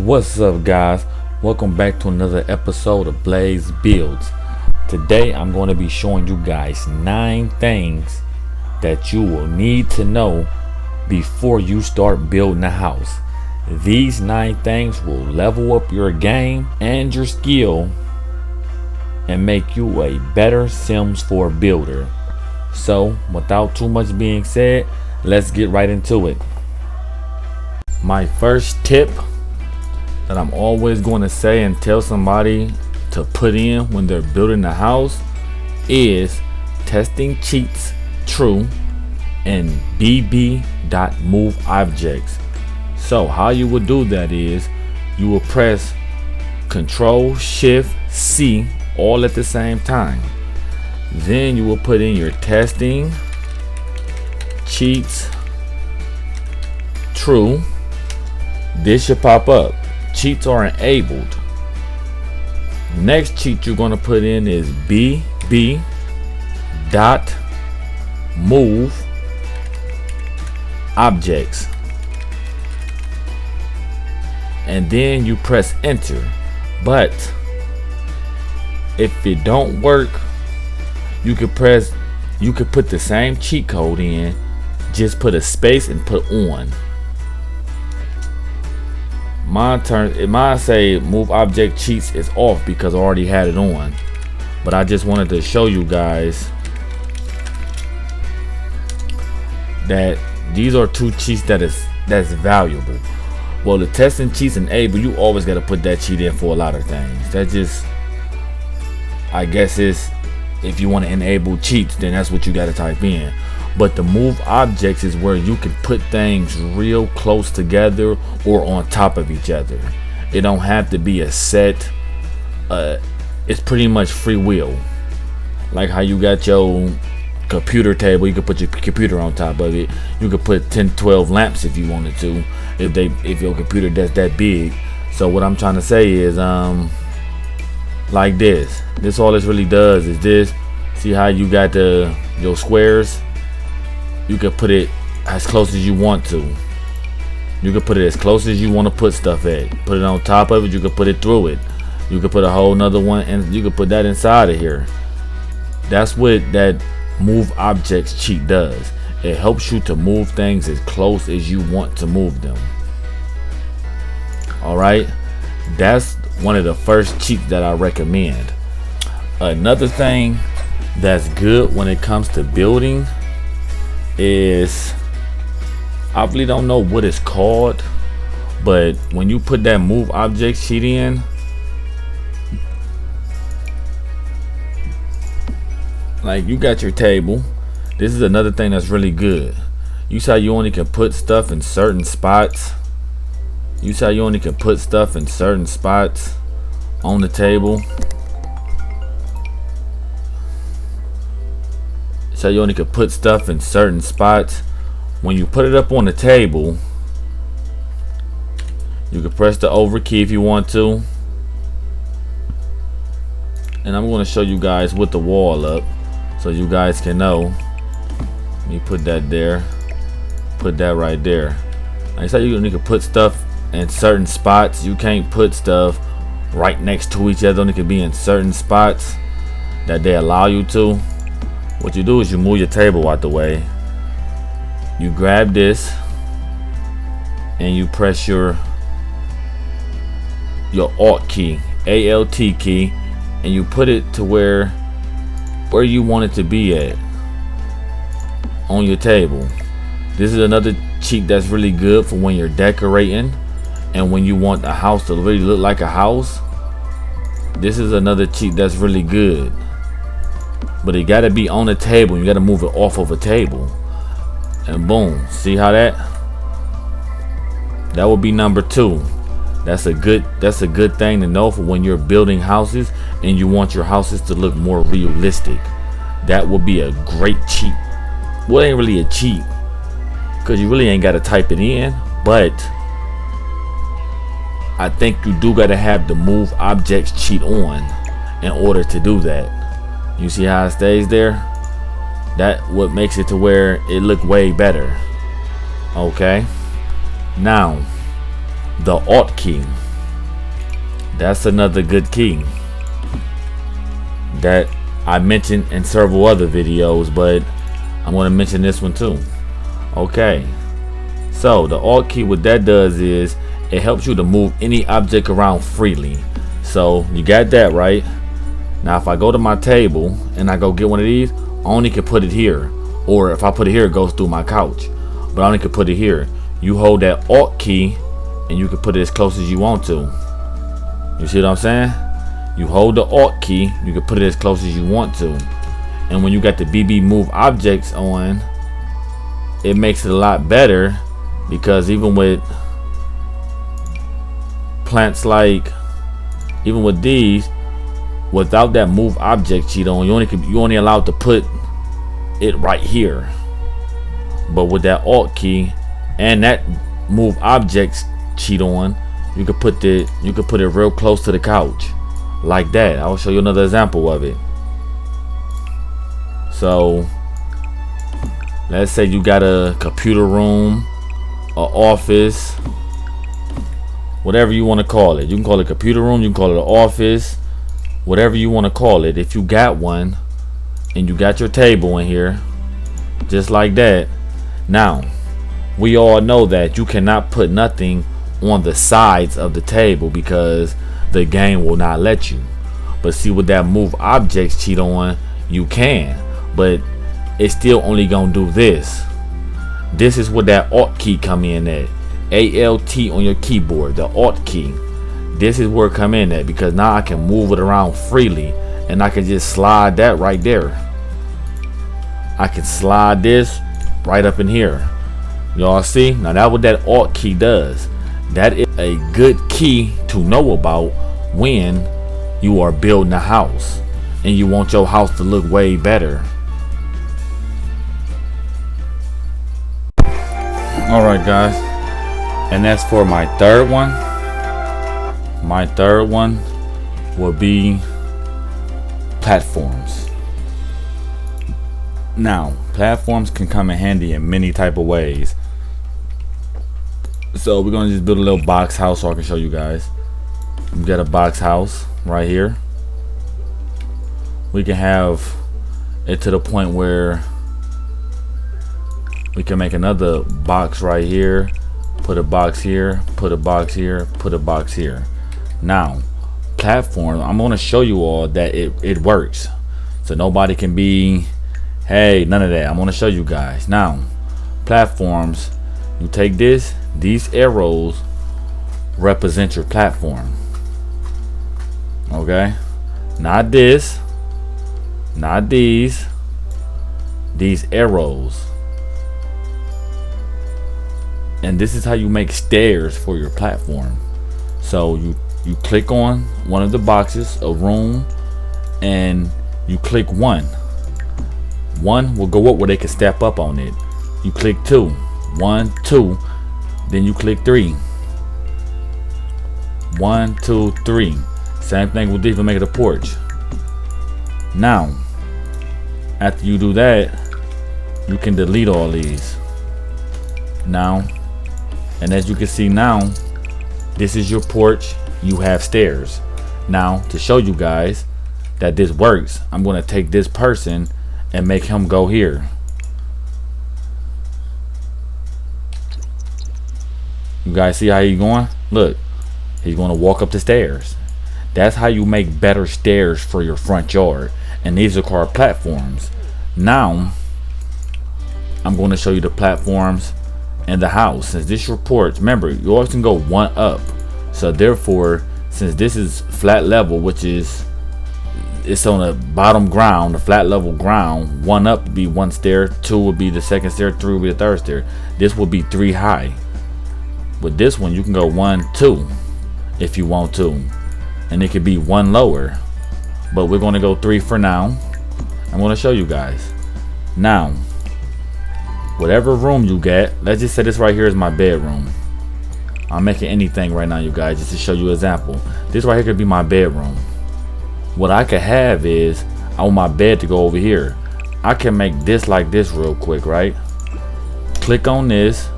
What's up, guys? Welcome back to another episode of Blaze Builds. Today I'm going to be showing you guys 9 things that you will need to know before you start building a house. These 9 things will level up your game and your skill and make you a better Sims 4 builder. So without too much being said, let's get right into it. My first tip that I'm always going to say and tell somebody to put in when they're building a house is testing cheats true and bb.move objects. So how you would do that is you will press Control Shift C all at the same time. Then you will put in your testing cheats true. This should pop up. Cheats are enabled. Next cheat you're going to put in is bb.move objects, and then you press enter. But if it don't work, you could put the same cheat code in, just put a space and put on. Mine say move object cheats is off because I already had it on, but I just wanted to show you guys that these are 2 cheats that's valuable. Well, the testing cheats enable, you always got to put that cheat in for a lot of things. That just, I guess, is if you want to enable cheats, then that's what you got to type in. But the move objects is where you can put things real close together or on top of each other. It don't have to be a set. It's pretty much free will. Like how you got your computer table, you could put your computer on top of it. You could put 10-12 lamps if you wanted to, if your computer that's that big. So what I'm trying to say is like this. This all this really does is this. See how you got your squares? You could put it as close as you want to. You could put it as close as you want to put stuff at. Put it on top of it. You could put it through it. You could put a whole nother one, and you could put that inside of here. That's what that move objects cheat does. It helps you to move things as close as you want to move them. Alright, that's one of the first cheats that I recommend. Another thing that's good when it comes to building is, I really don't know what it's called, but when you put that move object sheet in, like you got your table. This is another thing that's really good. You say you only can put stuff in certain spots. You say you only can put stuff in certain spots on the table. So you only could put stuff in certain spots. When you put it up on the table, you can press the over key if you want to. And I'm going to show you guys with the wall up so you guys can know. Let me put that there. Put that right there. Like I said, you only can put stuff in certain spots. You can't put stuff right next to each other. Only can be in certain spots that they allow you to. What you do is you move your table out the way. You grab this and you press your Alt key, ALT key, and you put it to where you want it to be at on your table. This is another cheat that's really good for when you're decorating and when you want a house to really look like a house. This is another cheat that's really good. But it got to be on the table. You got to move it off of a table, and boom. See how that would be number 2. That's a good thing to know for when you're building houses and you want your houses to look more realistic. That would be a great cheat. Well, it ain't really a cheat because you really ain't got to type it in, but I think you do got to have the move objects cheat on in order to do that. You see how it stays there? That what makes it to where it look way better. Okay, now the Alt key. That's another good key that I mentioned in several other videos, but I'm going to mention this one too. Okay, so the Alt key, what that does is it helps you to move any object around freely. So you got that right. Now if I go to my table and I go get one of these, I only can put it here, or if I put it here, it goes through my couch, but I only can put it here. You hold that Alt key and you can put it as close as you want to. You see what I'm saying? You hold the Alt key, you can put it as close as you want to. And when you got the BB move objects on, it makes it a lot better, because even with plants, like even with these, without that move object cheat on, you only allowed to put it right here. But with that Alt key and that move objects cheat on, you could put it real close to the couch, like that. I will show you another example of it. So let's say you got a computer room, a office, whatever you want to call it. You can call it computer room, you can call it an office, whatever you want to call it. If you got one and you got your table in here, just like that. Now we all know that you cannot put nothing on the sides of the table because the game will not let you. But see, with that move objects cheat on, you can, but it's still only gonna do this. This is where that Alt key come in at. ALT on your keyboard, the Alt key. This is where it come in at, because now I can move it around freely and I can just slide that right there. I can slide this right up in here. Y'all see? Now that's what that Alt key does. That is a good key to know about when you are building a house and you want your house to look way better. Alright guys, and that's for my third one. My third one will be platforms. Now, platforms can come in handy in many type of ways. So we're gonna just build a little box house so I can show you guys. We got a box house right here. We can have it to the point where we can make another box right here, put a box here, put a box here, put a box here. Now, platform, I'm gonna show you all that it works. So nobody can be, hey, none of that. I'm gonna show you guys. Now, platforms, you take this, these arrows represent your platform. Okay? Not this, not these arrows. And this is how you make stairs for your platform. So you click on one of the boxes, a room, and you click one. One will go up where they can step up on it. You click two, 1, 2, then you click 3. 1, 2, 3. Same thing with this for making a porch. Now, after you do that, you can delete all these. Now, and as you can see now, this is your porch. You have stairs. Now, to show you guys that this works, I'm going to take this person and make him go here. You guys see how he's going? Look, he's going to walk up the stairs. That's how you make better stairs for your front yard. And these are called platforms. Now, I'm going to show you the platforms in the house. Since this is your porch, remember, you always can go one up. So therefore, since this is flat level, which is, it's on the bottom ground, the flat level ground, one up would be one stair, 2 would be the second stair, 3 would be the third stair. This would be 3 high. With this one, you can go 1, 2 if you want to, and it could be 1 lower, but we're going to go 3 for now. I'm going to show you guys. Now, whatever room you get, let's just say this right here is my bedroom. I'm making anything right now, you guys, just to show you an example. This right here could be my bedroom. What I could have is, I want my bed to go over here. I can make this like this real quick, right? Click on this,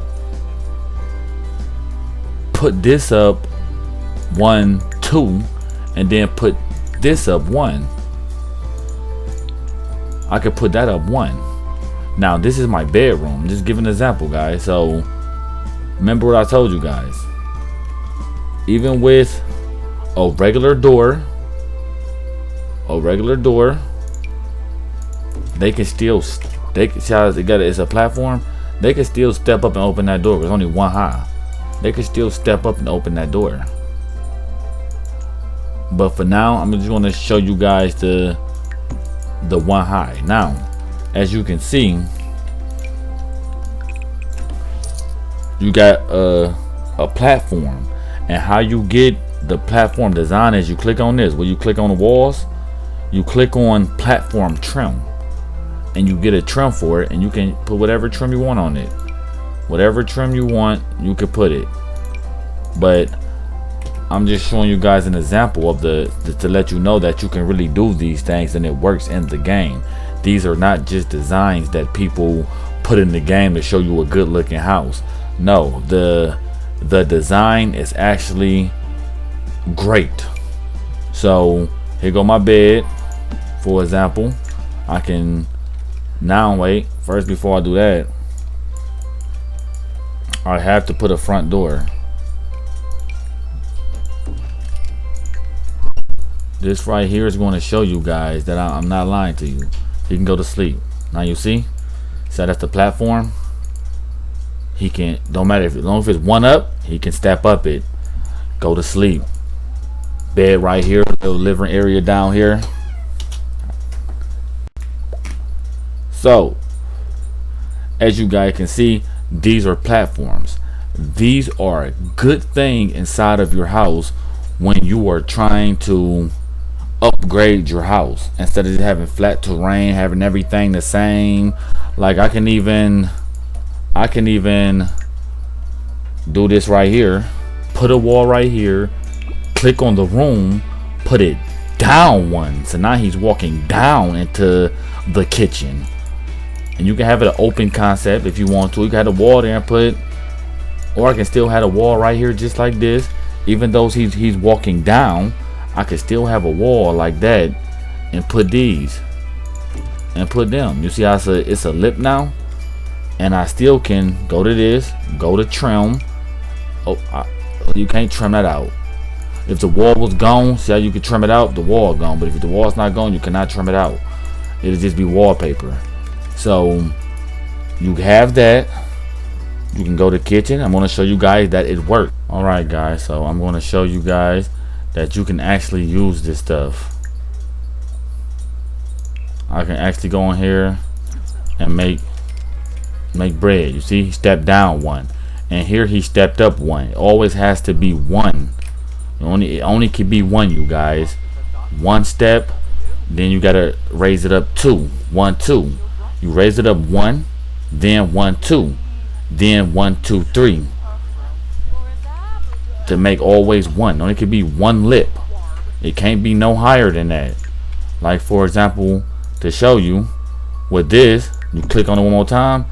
put this up 1, 2. 2 and then put this up 1. I could put that up 1. Now this is my bedroom. I'm just giving an example, guys. So remember what I told you guys. Even with a regular door, they can still, it's a platform. They can still step up and open that door. There's only 1 high. They can still step up and open that door. But for now, I'm just going to show you guys the 1 high. Now, as you can see, you got a platform, and how you get the platform design is you click on this. When you click on the walls, you click on platform trim, and you get a trim for it, and you can put whatever trim you want on it. Whatever trim you want, you can put it. But I'm just showing you guys an example of to let you know that you can really do these things and it works in the game. These are not just designs that people put in the game to show you a good looking house. No, the design is actually great. So here go my bed, for example. I can now wait. First, before I do that, I have to put a front door. This right here is going to show you guys that I'm not lying to you. He can go to sleep. Now you see, so that's the platform. He can, don't matter if, as long as it's 1 up, he can step up it, go to sleep. Bed right here, little living area down here. So as you guys can see, these are platforms. These are a good thing inside of your house when you are trying to upgrade your house, instead of just having flat terrain, having everything the same. Like I can even do this right here, put a wall right here, click on the room, put it down 1, so now he's walking down into the kitchen. And you can have it an open concept if you want to. You can have the wall there and put, or I can still have a wall right here just like this. Even though he's walking down, I could still have a wall like that and put these and put them. You see how it's a lip now, and I still can go to this, go to trim. You can't trim that out. If the wall was gone, see how you could trim it out? The wall gone. But if the wall's not gone, you cannot trim it out. It'll just be wallpaper. So you have that. You can go to kitchen. I'm going to show you guys that it works. Alright guys, so I'm going to show you guys that you can actually use this stuff. I can actually go in here and make bread. You see, he stepped down 1, and here he stepped up 1. It always has to be 1. It only can be 1, you guys. 1 step, then you gotta raise it up 2. 1 2. You raise it up 1, then 1 2, then 1 2 3. To make always 1. Only could be 1 lip. It can't be no higher than that. Like for example, to show you with this, you click on it 1 more time,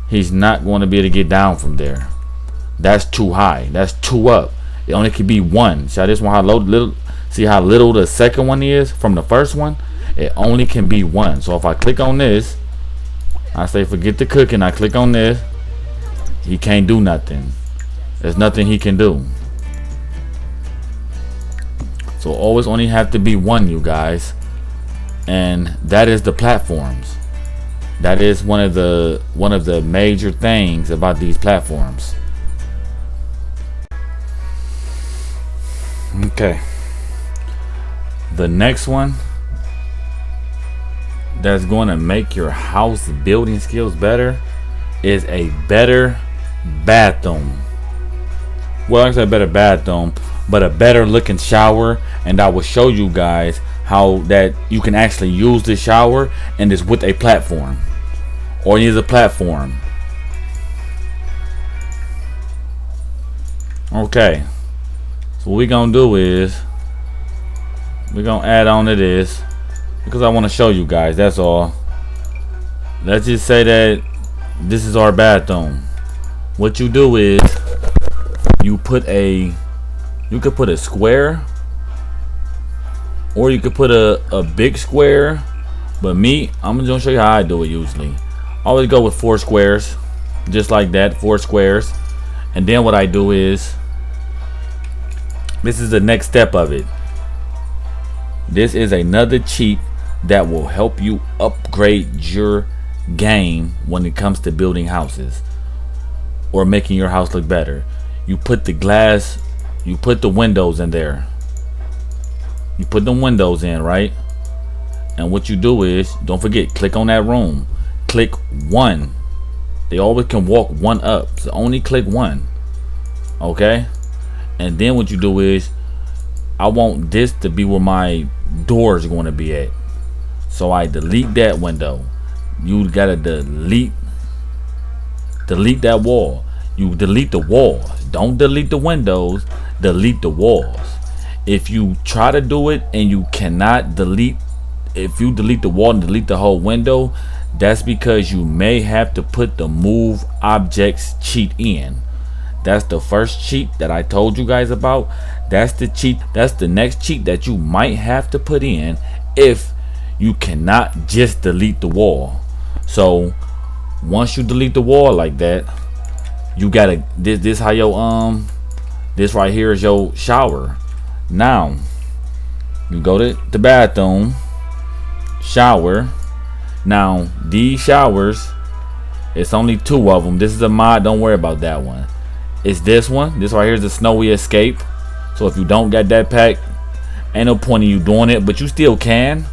he's not going to be able to get down from there. That's too high. That's 2 up. It only could be 1. See how this one, how little, see how little the second one is from the first one? It only can be 1. So if I click on this, I say forget the cooking, I click on this, he can't do nothing. There's nothing he can do. So always only have to be 1, you guys. And that is the platforms. That is one of the major things about these platforms. Okay. The next one that's going to make your house building skills better is a better bathroom. Well, I said better bathroom, but a better looking shower. And I will show you guys how that you can actually use the shower and it's with a platform, or use a platform. Okay, so what we're gonna do is we're gonna add on to this because I want to show you guys, that's all. Let's just say that this is our bathroom. What you do is you could put a square or you could put a big square. But me, I'm just gonna show you how I do it usually. I always go with 4 squares, just like that, 4 squares. And then what I do is, this is the next step of it. This is another cheat that will help you upgrade your game when it comes to building houses or making your house look better. You put the glass, you put the windows in there. You put the windows in, right? And what you do is, don't forget, click on that room. Click 1. They always can walk 1 up. So only click 1. Okay? And then what you do is, I want this to be where my door is going to be at. So I delete that window. You gotta delete that wall. You delete the walls. Don't delete the windows. Delete the walls. If you try to do it and you cannot delete, if you delete the wall and delete the whole window, that's because you may have to put the move objects cheat in. That's the first cheat that I told you guys about. That's the cheat. That's the next cheat that you might have to put in if you cannot just delete the wall. So once you delete the wall like that, you gotta this how your this right here is your shower. Now you go to the bathroom, shower. Now these showers, it's only 2 of them. This is a mod, don't worry about that one. It's this one. This right here is the snowy escape. So if you don't get that pack, ain't no point in you doing it, but you still can,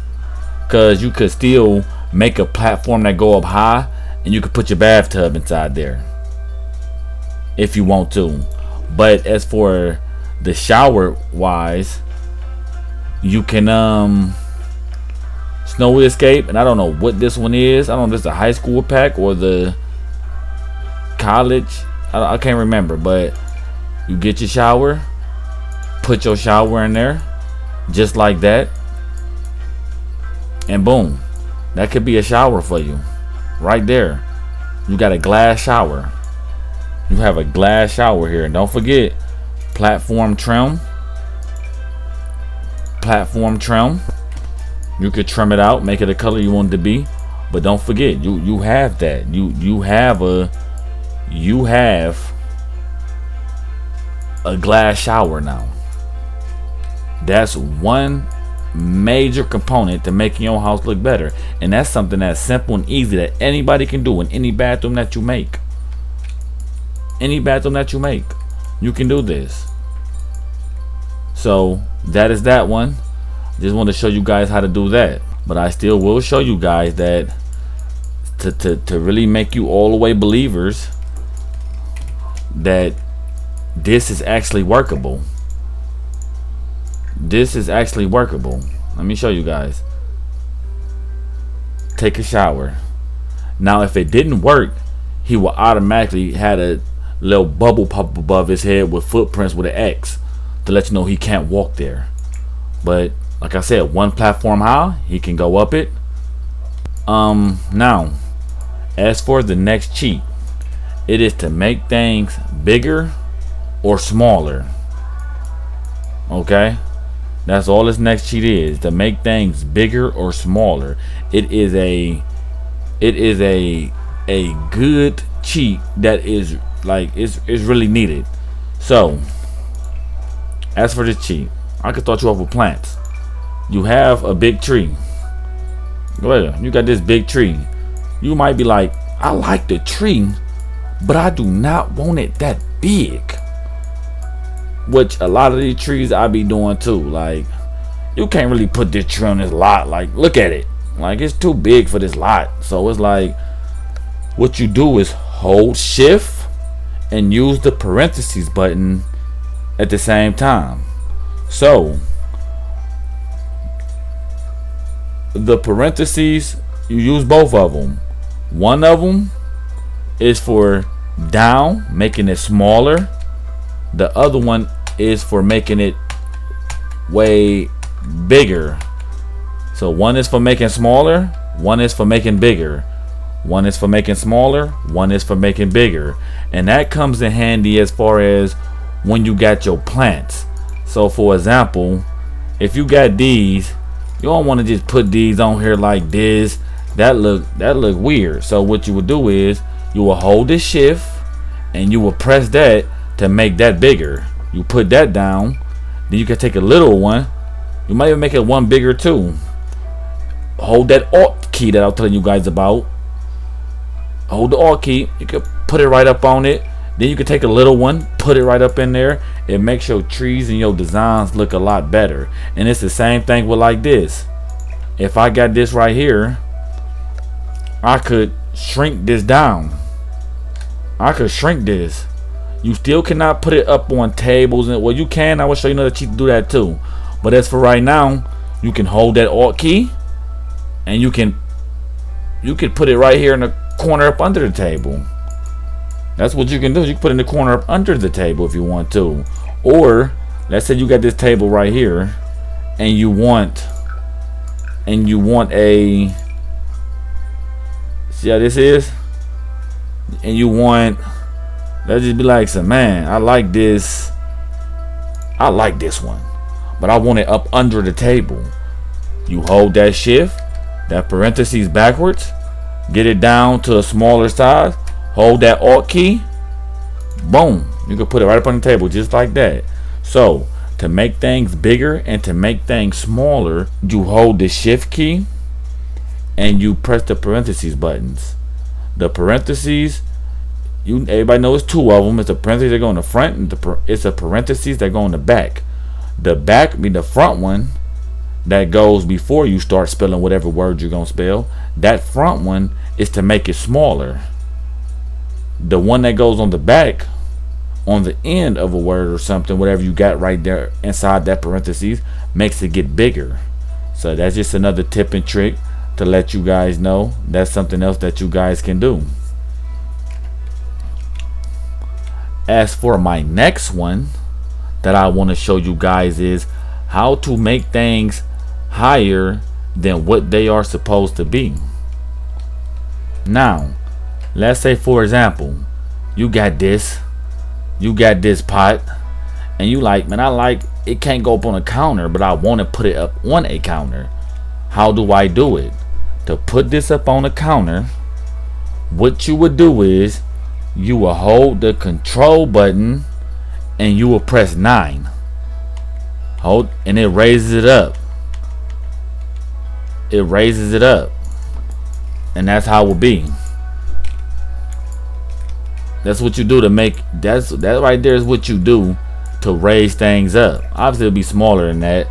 because you could still make a platform that go up high and you could put your bathtub inside there if you want to. But as for the shower wise, you can snowy escape, and I don't know what this one is. I don't know if it's a high school pack or the college. I can't remember, but you get your shower, put your shower in there just like that, and boom, that could be a shower for you right there. You got a glass shower. You have a glass shower here. And don't forget, platform trim. You could trim it out, make it a color you want it to be, but don't forget, you have that. You have a glass shower now. That's one major component to making your house look better, and that's something that's simple and easy that anybody can do in any bathroom that you make. You can do this. So that is that one. Just want to show you guys how to do that, but I still will show you guys that to really make you all the way believers that this is actually workable. Let me show you guys. Take a shower. Now if it didn't work, he will automatically had a little bubble pop above his head with footprints with an X to let you know he can't walk there. But like I said, 1 platform high, he can go up it. Now as for the next cheat, it is to make things bigger or smaller. Okay, that's all this next cheat is, to make things bigger or smaller. It is a good cheat that is like is really needed. So as for the cheat, I could start you off with plants. You have a big tree. Go ahead, you got this big tree. You might be like, I like the tree, but I do not want it that big. Which a lot of these trees I be doing too. Like, you can't really put this tree on this lot. Like, look at it. Like, it's too big for this lot. So it's like, what you do is hold shift and use the parentheses button at the same time. So the parentheses, you use both of them. One of them is for down, making it smaller. The other one is for making it way bigger. So one is for making smaller, one is for making bigger. One is for making smaller, one is for making bigger. And that comes in handy as far as when you got your plants. So for example, if you got these, you don't want to just put these on here like this. That look weird. So what you would do is you will hold the shift and you will press that to make that bigger. You put that down, then you can take a little one. You might even make it one bigger too. Hold that Alt key that I was telling you guys about. Hold the Alt key. You can put it right up on it. Then you can take a little one, put it right up in there. It makes your trees and your designs look a lot better. And it's the same thing with like this. If I got this right here, I could shrink this down. I could shrink this. You still cannot put it up on tables, and well, you can. I will show you another cheat to do that too. But as for right now, you can hold that Alt key, and you can put it right here in the corner up under the table. That's what you can do. You can put it in the corner up under the table if you want to. Or let's say you got this table right here, and you want a, see how this is, and you want, let's just be like, so man, I like this one, but I want it up under the table. You hold that shift, that parentheses backwards, get it down to a smaller size, hold that Alt key, boom, you can put it right up on the table just like that. So to make things bigger and to make things smaller, you hold the shift key and you press the parentheses buttons. The parentheses, everybody knows two of them. It's a parentheses that go in the front, and it's a parentheses that go in the back. The back be the front one that goes before you start spelling whatever word you're gonna spell. That front one is to make it smaller. The one that goes on the back, on the end of a word or something, whatever you got right there inside that parentheses, makes it get bigger. So that's just another tip and trick to let you guys know. That's something else that you guys can do. As for my next one that I want to show you guys is how to make things higher than what they are supposed to be. Now, let's say for example, you got this pot, and you like, man, I like it, can't go up on a counter, but I want to put it up on a counter. How do I do it? To put this up on a counter, what you would do is you will hold the control button and you will press 9. Hold, and it raises it up. It raises it up, and that's how it will be. That's what you do to make, that right there is what you do to raise things up. Obviously it'll be smaller than that,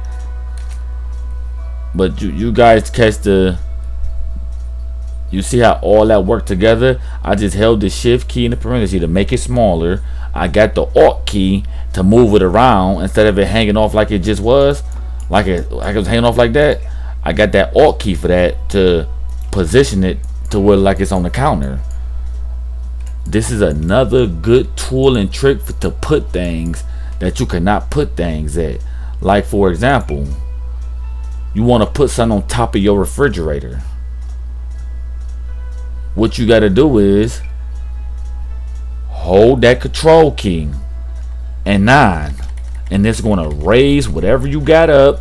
but you guys catch you see how all that worked together. I just held the shift key in the parentheses to make it smaller. I got the Alt key to move it around instead of it hanging off like it just was, like it was hanging off like that. I got that Alt key for that to position it to where like it's on the counter. This is another good tool and trick to put things that you cannot put things at. Like for example, you want to put something on top of your refrigerator. What you got to do is hold that control key and 9, and it's going to raise whatever you got up.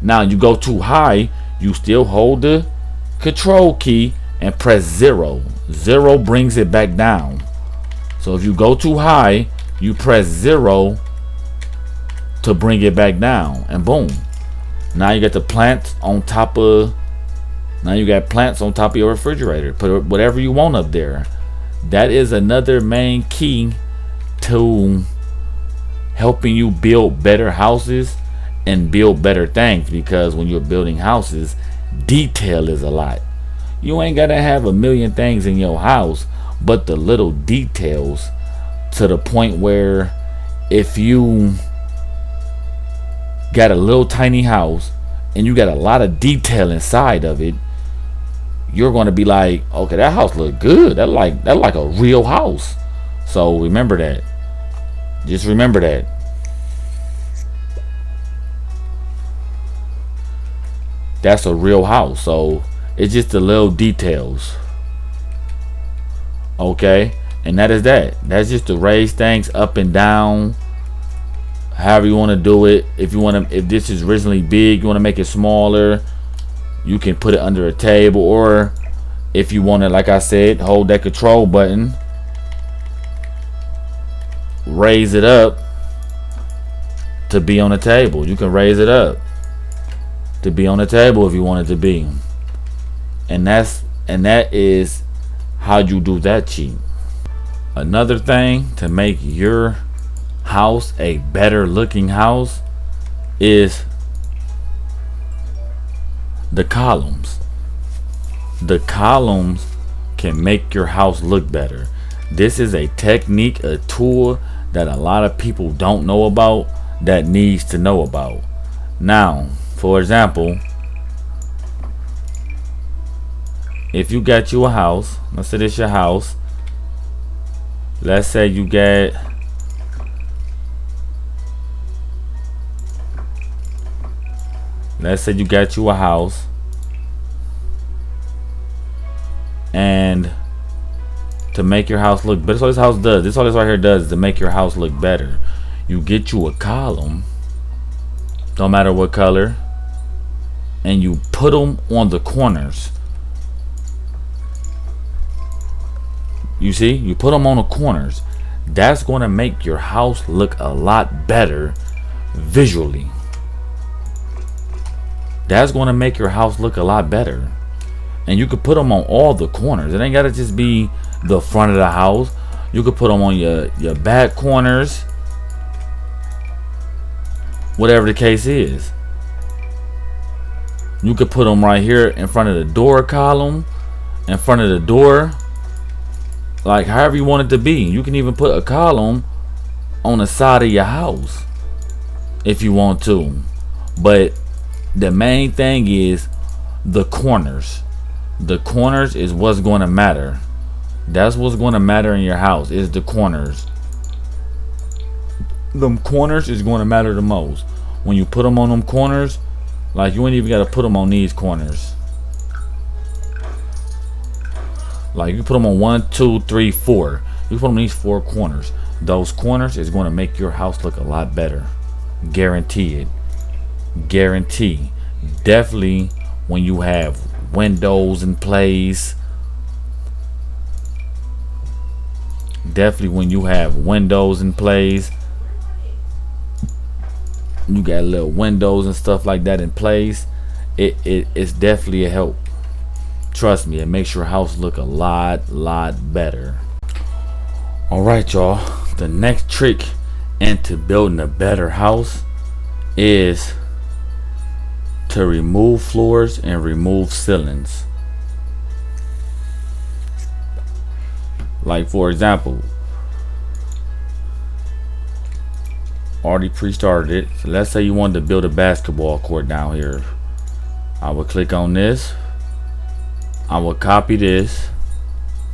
Now you go too high, you still hold the control key and press 0. 0 brings it back down. So if you go too high, you press 0 to bring it back down, and boom, now you got the plants on top of, now you got plants on top of your refrigerator. Put whatever you want up there. That is another main key to helping you build better houses and build better things, because when you're building houses, detail is a lot. You ain't gotta have a million things in your house, but the little details, to the point where if you got a little tiny house and you got a lot of detail inside of it, you're going to be like, okay, that house look good. That like a real house. So remember that. Just remember that. That's a real house. So it's just the little details. Okay, and that is that. That's just to raise things up and down, however you want to do it. If you want to, if this is originally big, you want to make it smaller, you can put it under a table, or if you want to, like I said, hold that control button, raise it up to be on the table. You can raise it up to be on the table if you want it to be. And that is how you do that cheat. Another thing to make your house a better looking house is the columns. The columns can make your house look better. This is a technique, a tool that a lot of people don't know about, that needs to know about. Now, for example, if you got you a house, let's say this your house. Let's say you get you a house, and to make your house look better, this is all this house does. This all this right here does is to make your house look better. You get you a column, don't matter what color, and you put them on the corners. You see, you put them on the corners. That's going to make your house look a lot better visually. That's going to make your house look a lot better. And you could put them on all the corners. It ain't got to just be the front of the house. You could put them on your back corners, whatever the case is. You could put them right here in front of the door column, in front of the door, like however you want it to be. You can even put a column on the side of your house if you want to. But the main thing is the corners. The corners is what's going to matter. That's what's going to matter in your house, is the corners. Them corners is going to matter the most. When you put them on them corners, like you ain't even got to put them on these corners. Like you put them on 1, 2, 3, 4. You put them on these 4 corners. Those corners is going to make your house look a lot better. Guarantee it. Guarantee. Definitely when you have windows in place. Definitely when you have windows in place. You got little windows and stuff like that in place. It's definitely a help. Trust me, it makes your house look a lot better. Alright, y'all. The next trick into building a better house is to remove floors and remove ceilings. Like for example, already pre-started it. So let's say you wanted to build a basketball court down here. I will click on this. I will copy this.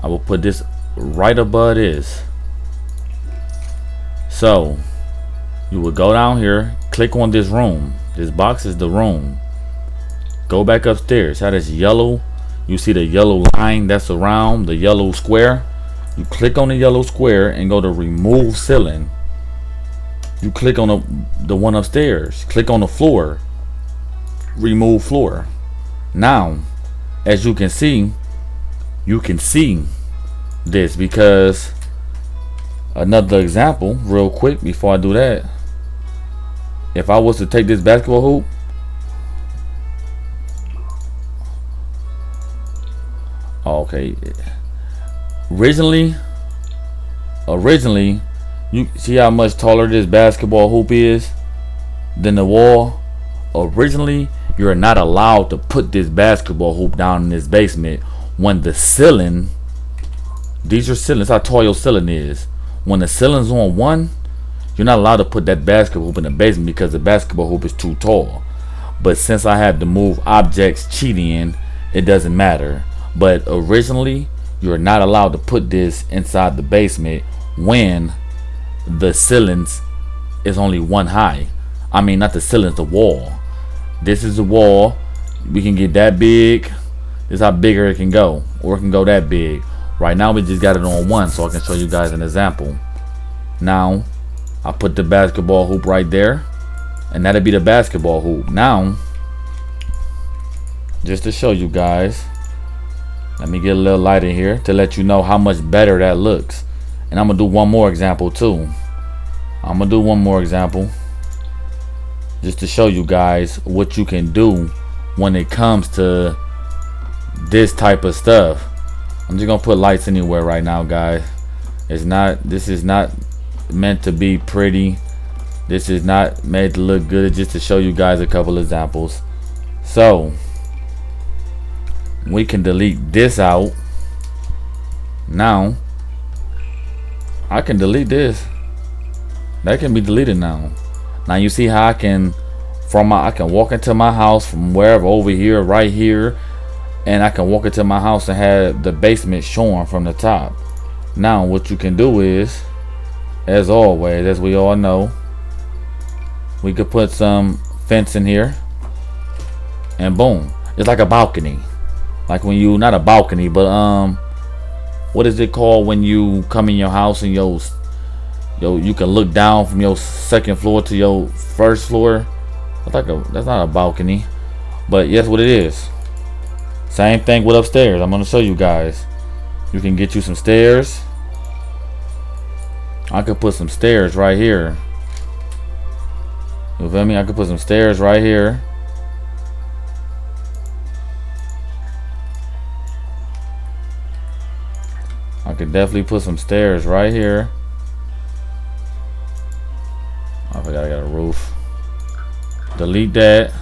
I will put this right above this. So you will go down here, click on this room. This box is the room. Go back upstairs. How this yellow, you see the yellow line that's around the yellow square. You click on the yellow square and go to remove ceiling. You click on the one upstairs. Click on the floor. Remove floor. Now, as you can see this, because another example real quick before I do that, if I was to take this basketball hoop, okay, originally you see how much taller this basketball hoop is than the wall. Originally, you're not allowed to put this basketball hoop down in this basement when the ceiling, these are ceilings, how tall your ceiling is. When the ceiling's on 1, you're not allowed to put that basketball hoop in the basement because the basketball hoop is too tall. But since I have to move objects cheating, it doesn't matter. But originally, you're not allowed to put this inside the basement when the ceilings is only 1 high. I mean, not the ceilings, the wall. This is the wall. We can get that big. This is how bigger it can go, or it can go that big. Right now we just got it on 1, so I can show you guys an example. Now I put the basketball hoop right there, and that'll be the basketball hoop. Now, just to show you guys, let me get a little light in here to let you know how much better that looks. And I'm gonna do one more example too. I'm gonna do one more example just to show you guys what you can do when it comes to this type of stuff. I'm just gonna put lights anywhere right now, guys. This is not meant to be pretty. This is not made to look good. Just to show you guys a couple examples. So we can delete this out. Now I can delete this. That can be deleted now. Now you see how I can walk into my house from wherever, over here, right here, and I can walk into my house and have the basement showing from the top. Now what you can do is, as always, as we all know, we could put some fence in here, and boom, it's like a balcony. Like when you, not a balcony, but what is it called when you come in your house and you can look down from your second floor to your first floor? That's not a balcony, but yes, what it is. Same thing with upstairs. I'm gonna show you guys. You can get you some stairs. I could put some stairs right here. You feel me? I could put some stairs right here. I could definitely put some stairs right here. I forgot I got a roof. Delete that.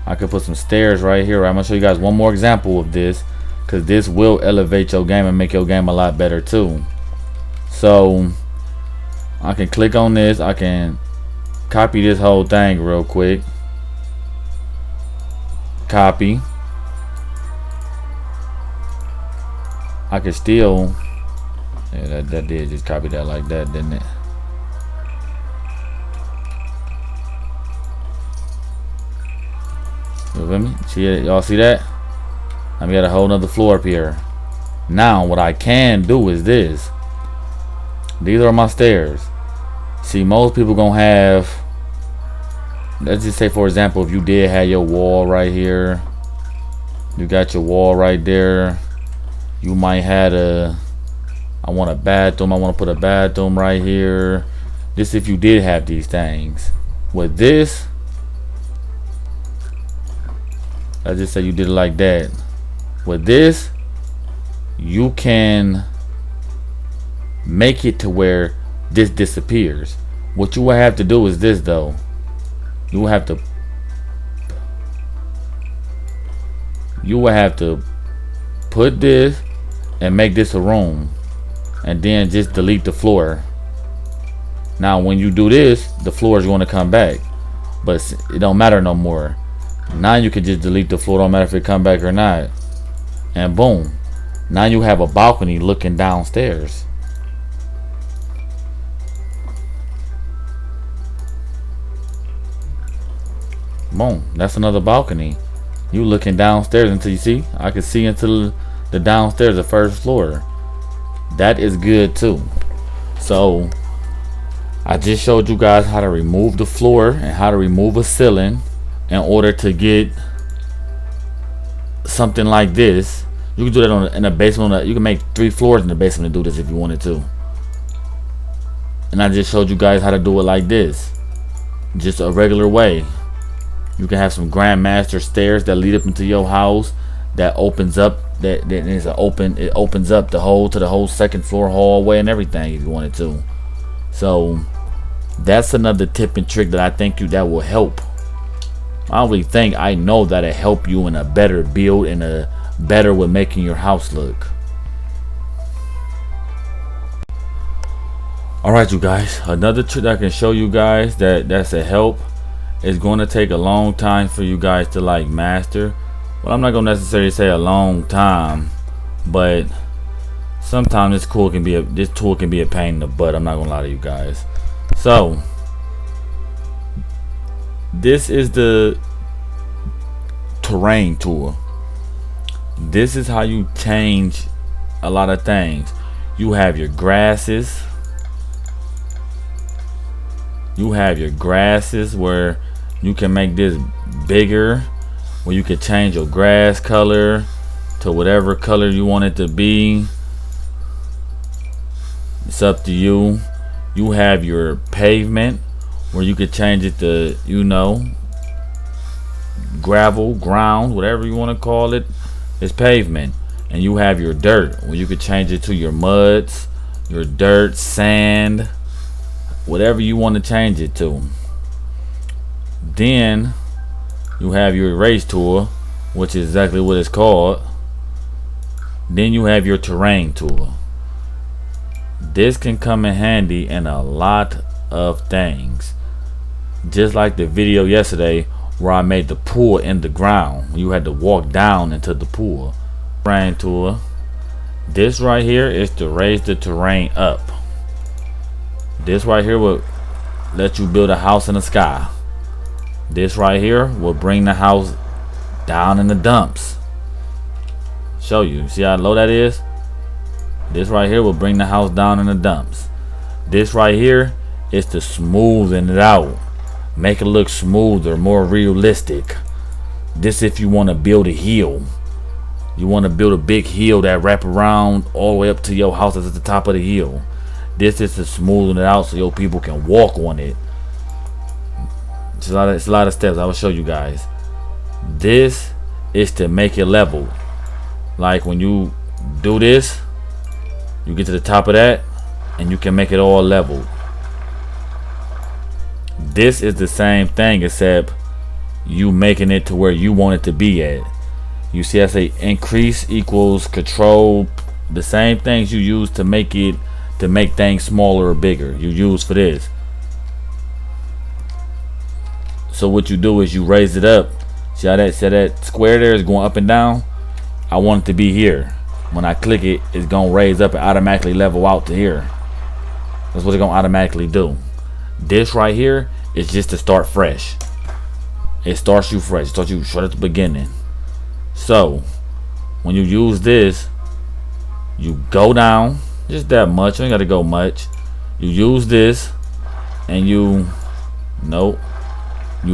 I could put some stairs right here. I'm gonna show you guys one more example of this, because this will elevate your game and make your game a lot better too. So I can click on this. I can copy this whole thing real quick. Copy. I could still, yeah, that did just copy that like that, didn't it? You feel me? See it? Y'all see that? I got a whole nother floor up here. Now what I can do is this. These are my stairs. See, most people gonna have, let's just say for example, if you did have your wall right here, you got your wall right there, you might have I want a bathroom, I want to put a bathroom right here. This if you did have these things. With this, let's just say you did it like that. With this, you can make it to where this disappears. What you will have to do is this though. You will have to put this and make this a room, and then just delete the floor. Now when you do this, the floor is going to come back, but it don't matter no more. Now you can just delete the floor, don't matter if it come back or not, and boom, now you have a balcony looking downstairs. Boom, that's another balcony. You looking downstairs until you see, I can see into the downstairs, the first floor. That is good too. So I just showed you guys how to remove the floor and how to remove a ceiling in order to get something like this. You can do that in the basement. You can make 3 floors in the basement to do this if you wanted to. And I just showed you guys how to do it like this, just a regular way. You can have some grandmaster stairs that lead up into your house, that opens up, that is open. It opens up the whole second floor hallway and everything if you wanted to. So that's another tip and trick that I think that will help. I don't really think, I know that it help you in a better build and a better with making your house look. Alright you guys, another trick that I can show you guys that's a help. It's going to take a long time for you guys to like master. Well, I'm not going to necessarily say a long time, but sometimes this tool can be a pain in the butt. I'm not going to lie to you guys. So this is the terrain tool. This is how you change a lot of things. You have your grasses, You have your grasses where you can make this bigger, where you can change your grass color to whatever color you want it to be. It's up to you. You have your pavement where you could change it to, you know, gravel, ground, whatever you want to call it. It's pavement. And you have your dirt where you could change it to your muds, your dirt, sand, whatever you want to change it to. Then you have your erase tool, which is exactly what it's called. Then you have your terrain tool. This can come in handy in a lot of things. Just like the video yesterday where I made the pool in the ground. You had to walk down into the pool. Terrain tool. This right here is to raise the terrain up. This right here will let you build a house in the sky. This right here will bring the house down in the dumps. Show you. See how low that is? This right here will bring the house down in the dumps. This right here is to smoothen it out. Make it look smoother, more realistic. This if you want to build a hill. You want to build a big hill that wrap around all the way up to your house that's at the top of the hill. This is to smoothen it out so your people can walk on it. It's a lot of steps. I will show you guys. This is to make it level. Like when you do this, you get to the top of that and you can make it all level. This is the same thing except you making it to where you want it to be at. You see I say increase equals control. The same things you use to make things smaller or bigger, you use for this. So what you do is you raise it up. See how that square there is going up and down? I want it to be here. When I click it, it's gonna raise up and automatically level out to here. That's what it's gonna automatically do. This right here is just to start fresh. It starts you fresh. It starts you straight at the beginning. So when you use this, you go down just that much. You ain't gotta go much. You use this and you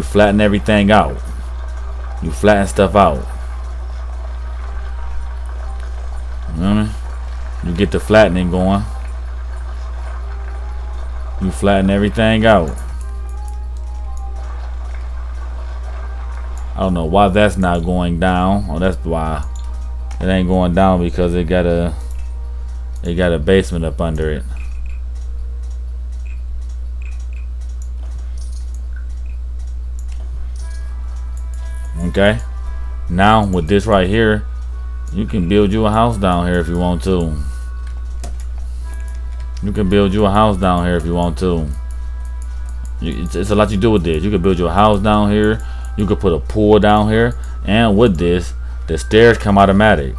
flatten everything out. You flatten stuff out. You know what I mean? You get the flattening going. You flatten everything out. I don't know why that's not going down. Oh, that's why it ain't going down, because it got a basement up under it. Okay. Now with this right here, you can build you a house down here if you want to. You can build you a house down here if you want to. It's a lot you do with this. You can build you a house down here. You could put a pool down here. And with this, the stairs come automatic.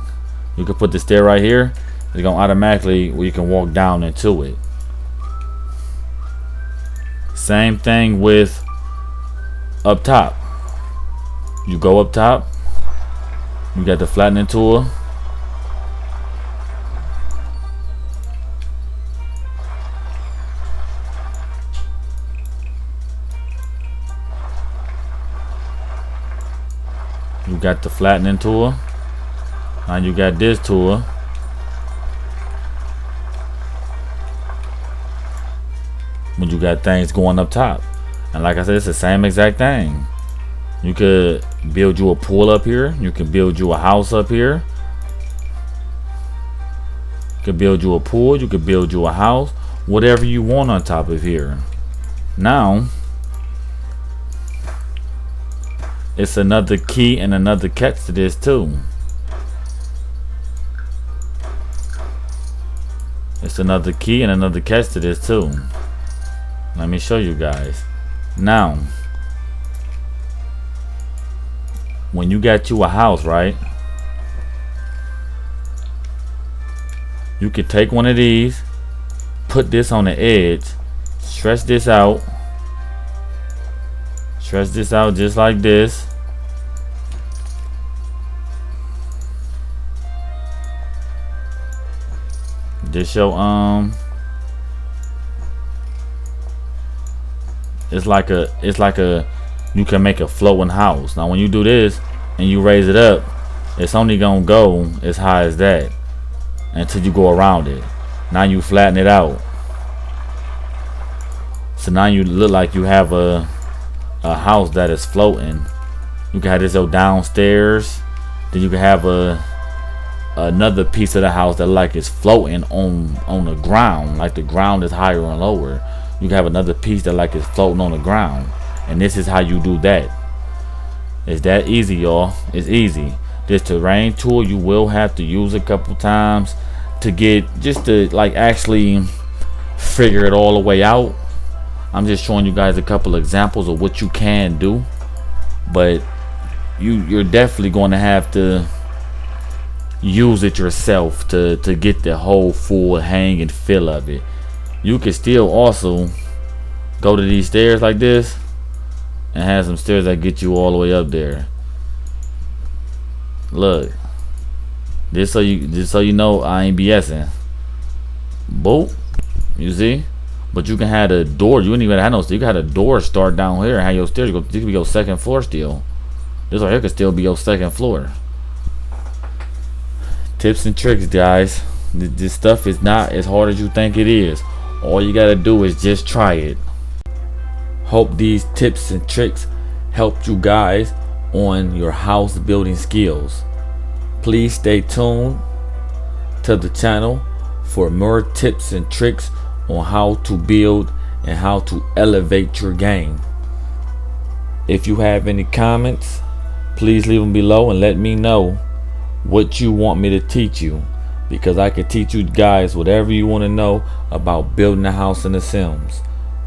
You could put the stair right here. It's going to automatically, where you can walk down into it. Same thing with up top. You go up top. You got the flattening tool. You got the flattening tool. And you got this tool. When you got things going up top. And like I said, it's the same exact thing. You could build you a pool up here. You can build you a house up here. You could build you a pool. You could build you a house. Whatever you want on top of here. Now, it's another key and another catch to this too. It's another key and another catch to this too. Let me show you guys. Now, when you got you a house, right? You could take one of these, put this on the edge, stretch this out just like this. Just your it's like a you can make a floating house. Now when you do this and you raise it up, it's only gonna go as high as that until you go around it. Now you flatten it out, so now you look like you have a house that is floating. You can have this go downstairs, then you can have another piece of the house that like is floating on the ground, like the ground is higher and lower. You can have another piece that like is floating on the ground, and this is how you do that. It's that easy, y'all. It's easy. This terrain tool you will have to use a couple times to get, just to like actually figure it all the way out. I'm just showing you guys a couple examples of what you can do, but you're definitely going to have to use it yourself to get the whole full hang and feel of it. You can still also go to these stairs like this and have some stairs that get you all the way up there. Look, just so you know I ain't BSing. Boop, you see? But you can have a door. You wouldn't even have no. You can have a door start down here and have your stairs go. This could be your second floor still. This right here could still be your second floor. Tips and tricks, guys. This stuff is not as hard as you think it is. All you gotta do is just try it. Hope these tips and tricks helped you guys on your house building skills. Please stay tuned to the channel for more tips and tricks on how to build and how to elevate your game. If you have any comments, please leave them below and let me know what you want me to teach you, because I can teach you guys whatever you want to know about building a house in The Sims.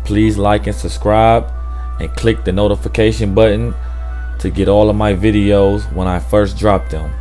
Please like and subscribe and click the notification button to get all of my videos when I first drop them.